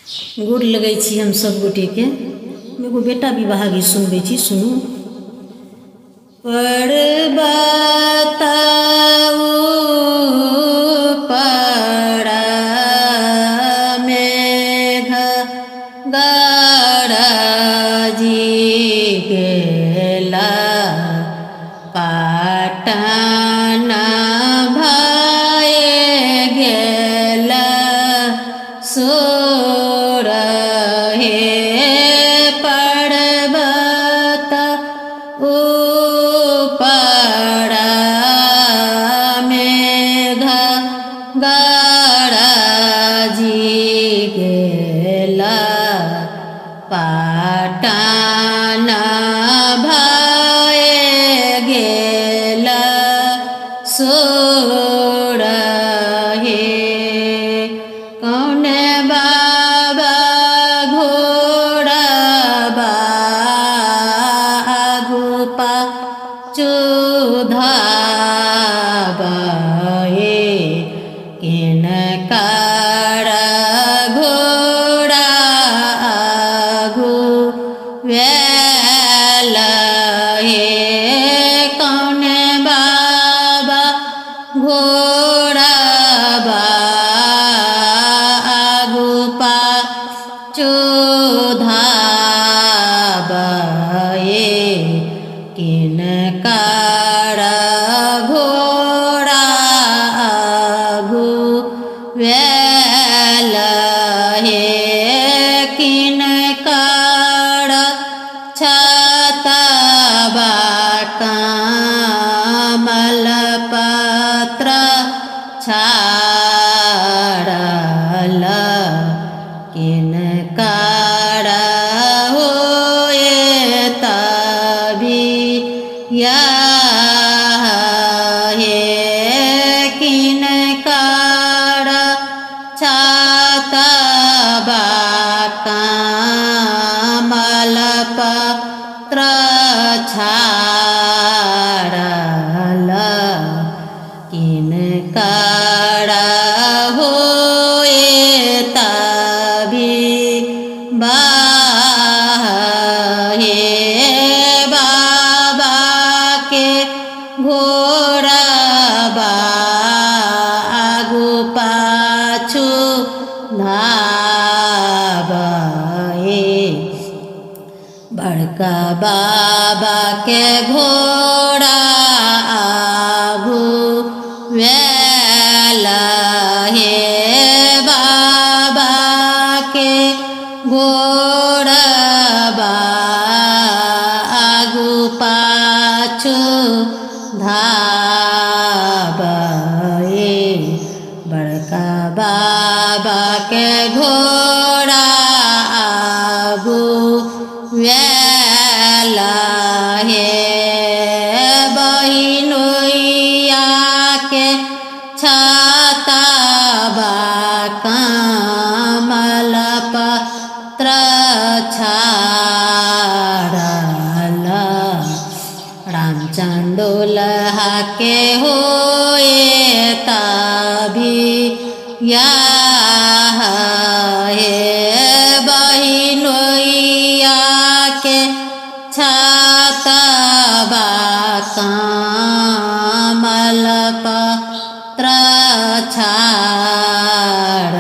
गोर लगै छी हम सब गोटे के। एगो बेटा विवाह गीत सुनबै छी, सुनू। पर्वताऊ पड़ा मेघ गरजी गेला, पाटन भए गेला सोर हे। पर्वत उपड़ा मेघ गरजी गेला, पाटन भए गेला सोर हे। कौने बाबा घोड़बा आगू पाछू धाबे, किनकर घोड़ा आगू वैल हे। कौने बाबा घोड़बा आगू पाछू धाबे, किनकर घोड़ा आगू वैल हे। किनकर छतबा कमल पत्र छाड़ल, किनकर होए तबियाह हे। किनकर छतबा कमल पत्र छाड़ल, किनकर होए तबियाह हे। बाबा के घोड़बा आगू पाछू धाबे, बड़का बाबा के घोड़ा आगू वैल हे। बाबा के घोड़बा आगू पाछू धाबे, बड़का बाबा के घोड़ा आगू वैल हे। बहिनोइया के छतबा कमल पत्र छाड़ल, रामचंद्र दुल्हा के होए तबियाह हे। बहिनोइया के छतबा कमल पत्र छाड़ल,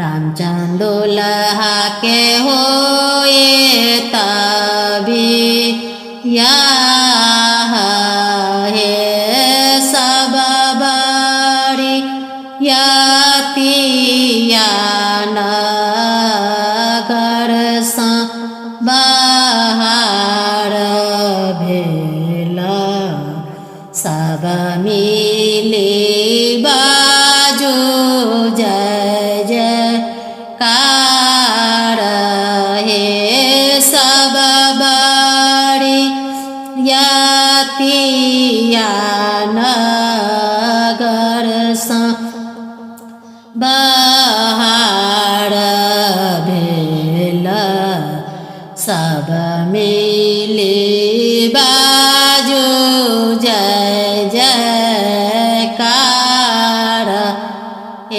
रामचंद्र दुल्हा के होए तबियाह हे। सब बरियतिया नगर सँ बाहर भेल, सब मिली बाजू जय जयकार हे। सब बरियतिया नगर सँ बाहर भेल, सब मिली बाजू जय जयकार। ए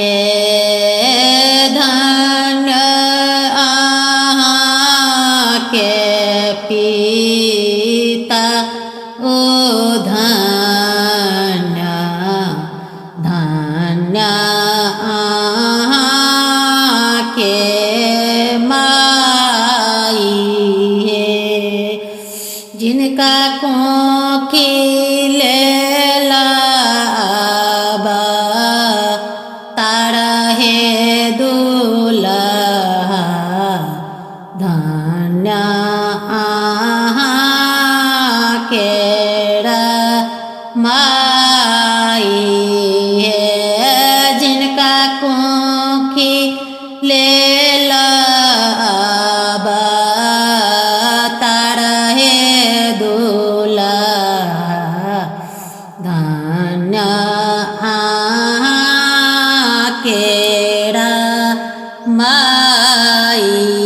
हे दुल्हा धन्य अहाँ केरा माई हे जिनका कुखी ले अवतार हे दुल्हा धन्य अहाँ केरा माई।